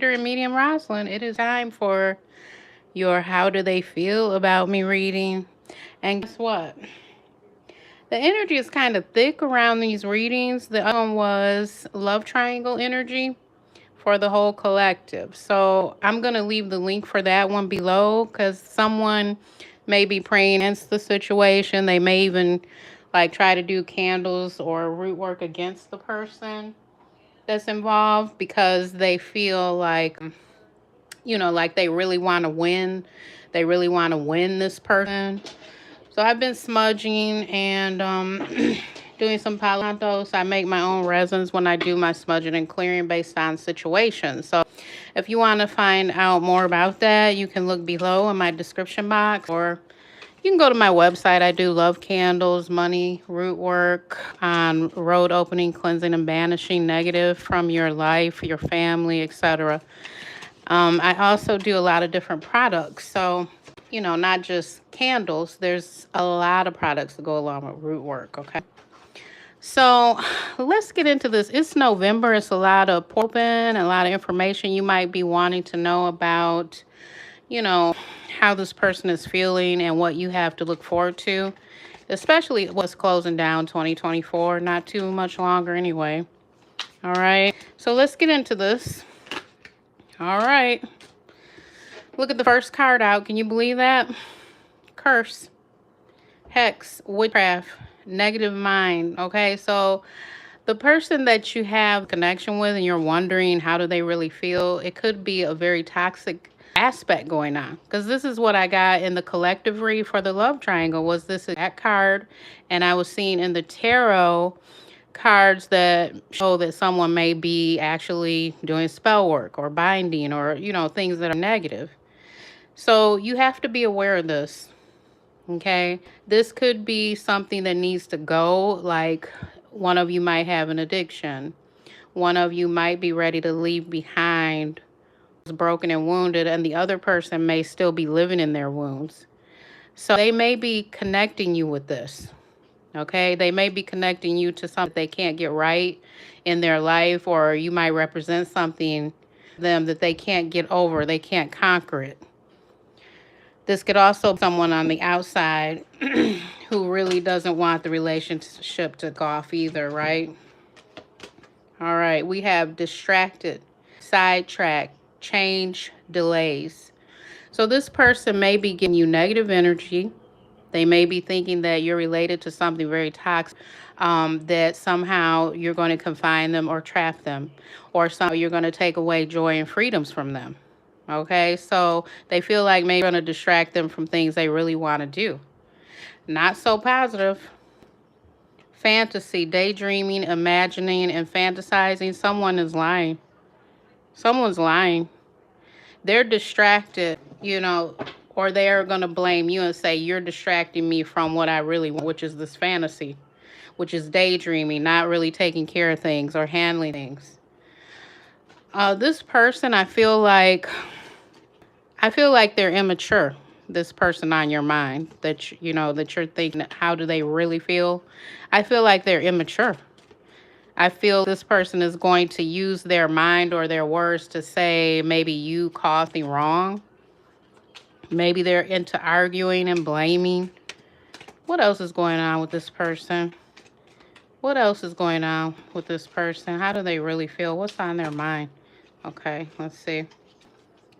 And medium Rosalind, it is time for your how do they feel about me reading. And guess what? The energy is kind of thick around these readings. The other one was love triangle energy for the whole collective. So I'm going to leave the link for that one below because someone may be praying against the situation. They may even like try to do candles or root work against the person that's involved because they feel like, like they really want to win. They really want to win this person. So I've been smudging and doing some palantos. I make my own resins when I do my smudging and clearing based on situations. So if you want to find out more about that, you can look below in my description box, or you can go to my website. I do love candles, money, root work, on road opening, cleansing, and banishing negative from your life, your family, etc. I also do a lot of different products. So, not just candles. There's a lot of products that go along with root work, okay? So let's get into this. It's November. It's a lot of open, a lot of information you might be wanting to know about, you know, how this person is feeling and what you have to look forward to, especially what's closing down 2024. Not too much longer anyway. All right. So let's get into this. All right. Look at the first card out. Can you believe that? Curse, hex, witchcraft, negative mind. Okay, so the person that you have connection with and you're wondering how do they really feel, it could be a very toxic aspect going on. Because this is what I got in the collective read for the love triangle was this exact card. And I was seeing in the tarot cards that show that someone may be actually doing spell work or binding or, things that are negative. So you have to be aware of this. Okay. This could be something that needs to go. Like one of you might have an addiction. One of you might be ready to leave behind broken and wounded, and the other person may still be living in their wounds. So they may be connecting you with this. Okay. They may be connecting you to something they can't get right in their life, or you might represent something to them that they can't get over, they can't conquer it. This could also be someone on the outside who really doesn't want the relationship to go off either, right? All right, we have distracted, sidetracked, change, delays. So this person may be giving you negative energy. They may be thinking that you're related to something very toxic, that somehow you're going to confine them or trap them, or somehow you're going to take away joy and freedoms from them. Okay, so they feel like maybe you're going to distract them from things they really want to do. Not so positive. Fantasy, daydreaming, imagining, and fantasizing. Someone is lying. Someone's lying. They're distracted, or they're going to blame you and say, you're distracting me from what I really want, which is this fantasy, which is daydreaming, not really taking care of things or handling things. This person, I feel like they're immature. This person on your mind that you're thinking, how do they really feel? I feel like they're immature. I feel this person is going to use their mind or their words to say maybe you caused me wrong. Maybe they're into arguing and blaming. What else is going on with this person? What else is going on with this person? How do they really feel? What's on their mind? Okay, let's see.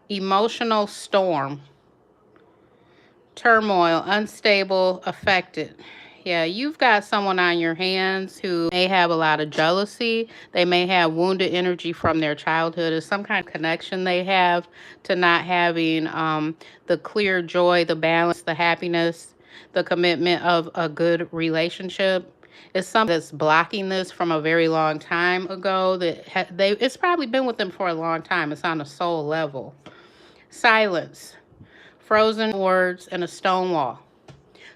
Emotional storm. Turmoil, unstable, affected. Yeah, you've got someone on your hands who may have a lot of jealousy. They may have wounded energy from their childhood. It's some kind of connection they have to not having the clear joy, the balance, the happiness, the commitment of a good relationship. It's something that's blocking this from a very long time ago. It's probably been with them for a long time. It's on a soul level. Silence, frozen words, and a stone wall.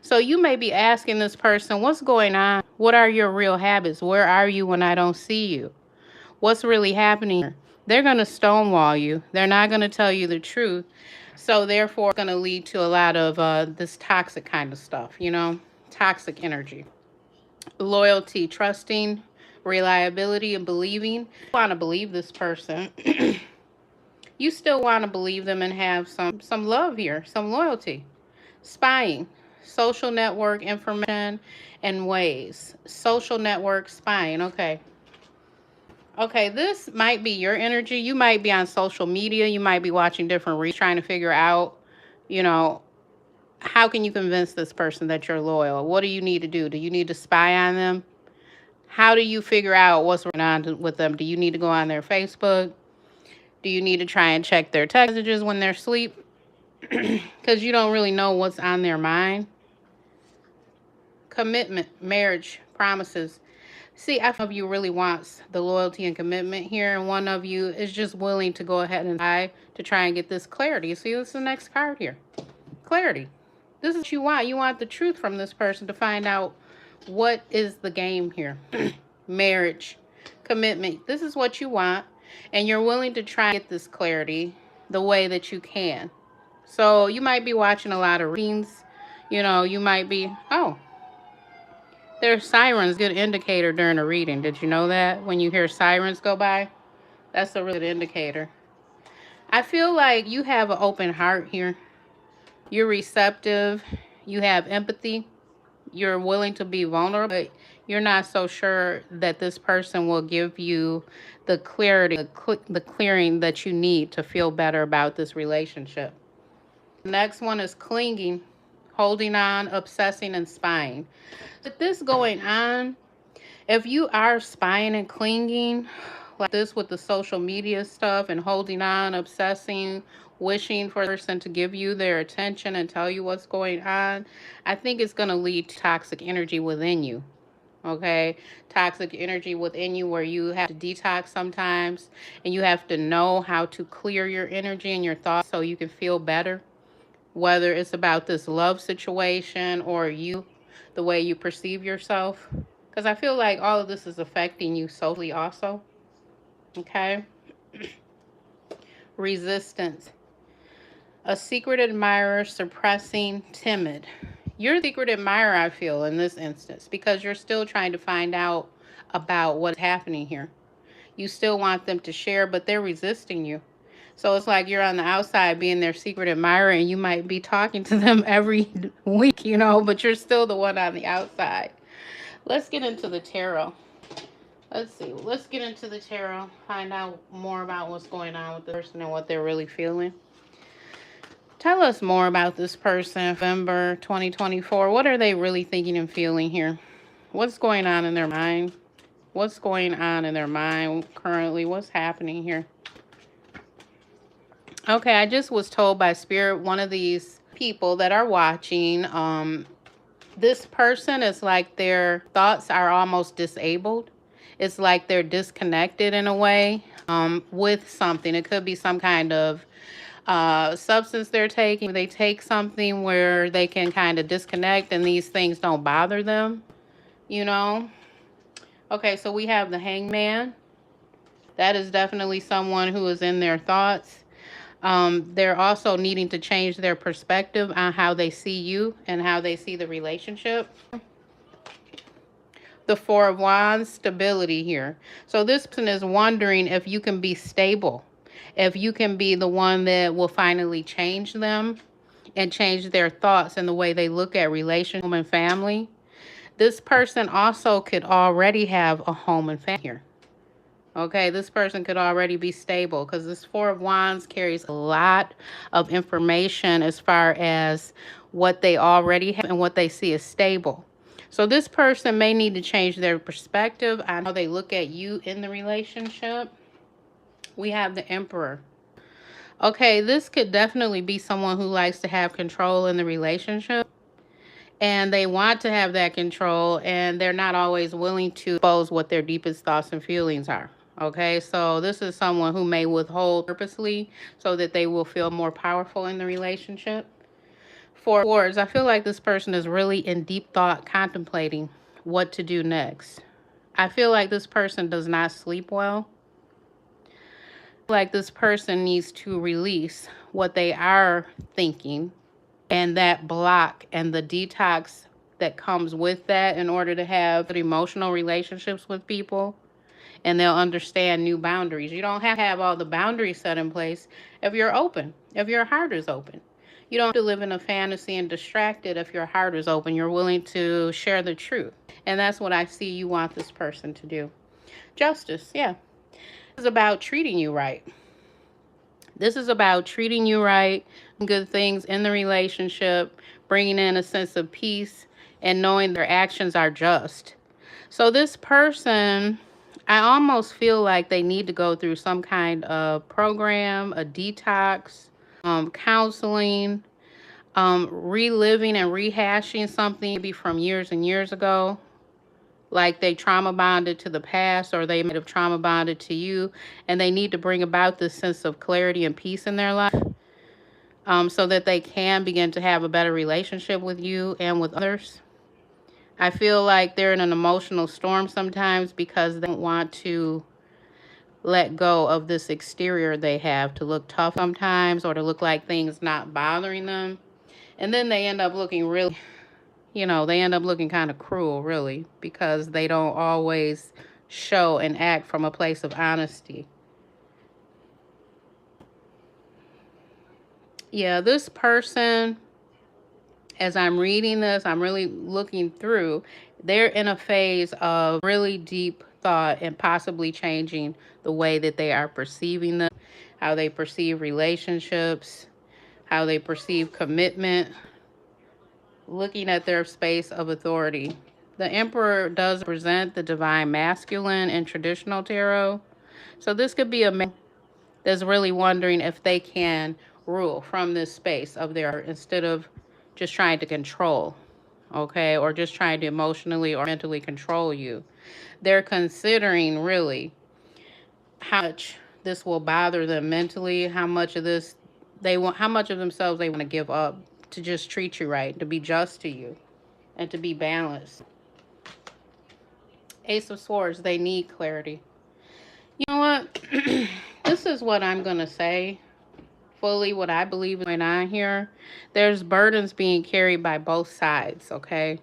So you may be asking this person, what's going on? What are your real habits? Where are you when I don't see you? What's really happening here? They're going to stonewall you. They're not going to tell you the truth. So therefore, it's going to lead to a lot of this toxic kind of stuff, toxic energy. Loyalty, trusting, reliability, and believing. You want to believe this person. you still want to believe them and have some love here, some loyalty. Spying, social network information and ways. Social network spying. Okay. Okay, this might be your energy. You might be on social media. You might be watching different reads, trying to figure out, you know, how can you convince this person that you're loyal? What do you need to do? Do you need to spy on them? How do you figure out what's going on with them? Do you need to go on their Facebook? Do you need to try and check their text messages when they're asleep? Because you don't really know what's on their mind. Commitment, marriage, promises. See, I feel you really wants the loyalty and commitment here, and one of you is just willing to go ahead and die to try and get this clarity. See, this is the next card here. Clarity. This is what you want. You want the truth from this person to find out what is the game here. Marriage, commitment. This is what you want, and you're willing to try and get this clarity the way that you can. So you might be watching a lot of readings. You might be, oh, there's sirens, good indicator during a reading. Did you know that? When you hear sirens go by, that's a really good indicator. I feel like you have an open heart here. You're receptive. You have empathy. You're willing to be vulnerable, but you're not so sure that this person will give you the clarity, the clearing that you need to feel better about this relationship. The next one is clinging, holding on, obsessing, and spying. With this going on, if you are spying and clinging like this with the social media stuff and holding on, obsessing, wishing for a person to give you their attention and tell you what's going on, I think it's going to lead to toxic energy within you. Okay, toxic energy within you where you have to detox sometimes, and you have to know how to clear your energy and your thoughts so you can feel better, whether it's about this love situation or you, the way you perceive yourself. Because I feel like all of this is affecting you socially also. Okay. Resistance. A secret admirer, suppressing, timid. You're a secret admirer, I feel, in this instance, because you're still trying to find out about what's happening here. You still want them to share, but they're resisting you. So it's like you're on the outside being their secret admirer, and you might be talking to them every week, but you're still the one on the outside. Let's get into the tarot. Let's see. Let's get into the tarot. Find out more about what's going on with the person and what they're really feeling. Tell us more about this person, November 2024. What are they really thinking and feeling here? What's going on in their mind? What's going on in their mind currently? What's happening here? Okay, I just was told by Spirit, one of these people that are watching, this person is like their thoughts are almost disabled. It's like they're disconnected in a way with something. It could be some kind of substance they're taking. They take something where they can kind of disconnect and these things don't bother them, Okay, so we have the Hangman. That is definitely someone who is in their thoughts. They're also needing to change their perspective on how they see you and how they see the relationship. The Four of Wands, stability here. So this person is wondering if you can be stable, if you can be the one that will finally change them and change their thoughts and the way they look at relationship and family. This person also could already have a home and family here. Okay, this person could already be stable because this Four of Wands carries a lot of information as far as what they already have and what they see as stable. So this person may need to change their perspective on how they look at you in the relationship. We have the Emperor. Okay, this could definitely be someone who likes to have control in the relationship. And they want to have that control, and they're not always willing to expose what their deepest thoughts and feelings are. Okay, so this is someone who may withhold purposely so that they will feel more powerful in the relationship. Four of Swords, I feel like this person is really in deep thought, contemplating what to do next. I feel like this person does not sleep well. Like this person needs to release what they are thinking and that block and the detox that comes with that in order to have emotional relationships with people and they'll understand new boundaries. You don't have to have all the boundaries set in place if you're open, if your heart is open. You don't have to live in a fantasy and distracted if your heart is open. You're willing to share the truth. And that's what I see you want this person to do. Justice, yeah. This is about treating you right. This is about treating you right, good things in the relationship, bringing in a sense of peace, and knowing their actions are just. So this person, I almost feel like they need to go through some kind of program, a detox, counseling, reliving and rehashing something maybe from years and years ago, like they trauma bonded to the past, or they might have trauma bonded to you, and they need to bring about this sense of clarity and peace in their life, so that they can begin to have a better relationship with you and with others. I feel like they're in an emotional storm sometimes because they don't want to let go of this exterior they have to look tough sometimes, or to look like things not bothering them. And then they end up looking really, they end up looking kind of cruel, really, because they don't always show and act from a place of honesty. Yeah, this person, as I'm reading this, I'm really looking through, they're in a phase of really deep thought and possibly changing the way that they are perceiving them, how they perceive relationships, how they perceive commitment, looking at their space of authority. The Emperor does present the divine masculine in traditional tarot. So this could be a man that's really wondering if they can rule from this space of their, instead of just trying to control, okay, or just trying to emotionally or mentally control you. They're considering really how much this will bother them mentally, how much of this they want, how much of themselves they want to give up to just treat you right, to be just to you, and to be balanced. Ace of Swords, they need clarity. You know what? This is what I'm going to say. Fully what I believe is going on here. There's burdens being carried by both sides, okay?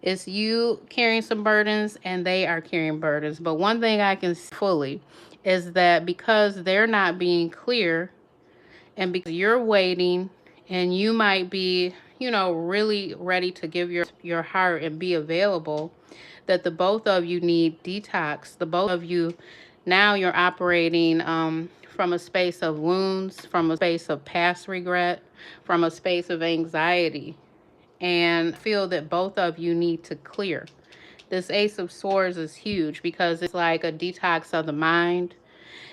It's you carrying some burdens and they are carrying burdens. But one thing I can see fully is that because they're not being clear, and because you're waiting, and you might be, really ready to give your heart and be available, that the both of you need detox. The both of you, now you're operating from a space of wounds, from a space of past regret, from a space of anxiety, and feel that both of you need to clear. This Ace of Swords is huge because it's like a detox of the mind.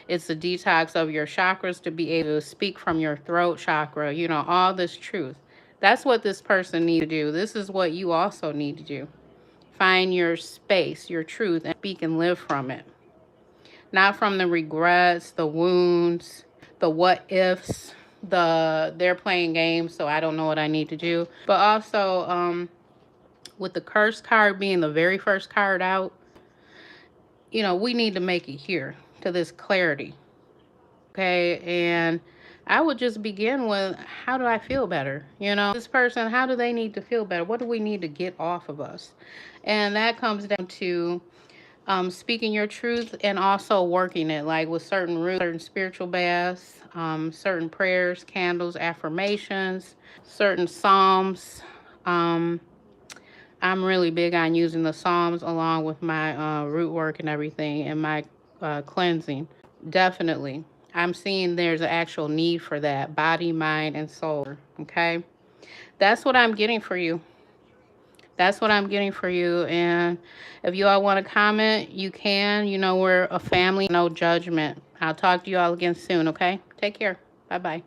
It's a detox of your chakras to be able to speak from your throat chakra, all this truth. That's what this person needs to do. This is what you also need to do. Find your space, your truth, and speak and live from it. Not from the regrets, the wounds, the what ifs, they're playing games, so I don't know what I need to do. But also, with the curse card being the very first card out, we need to make it here to this clarity. Okay, and I would just begin with, how do I feel better? This person, how do they need to feel better? What do we need to get off of us? And that comes down to speaking your truth and also working it, like with certain roots, certain spiritual baths, certain prayers, candles, affirmations, certain psalms. I'm really big on using the psalms along with my root work and everything, and my cleansing. Definitely. I'm seeing there's an actual need for that, body, mind, and soul. Okay? That's what I'm getting for you. That's what I'm getting for you. And if you all want to comment, you can. We're a family, no judgment. I'll talk to you all again soon, okay? Take care. Bye-bye.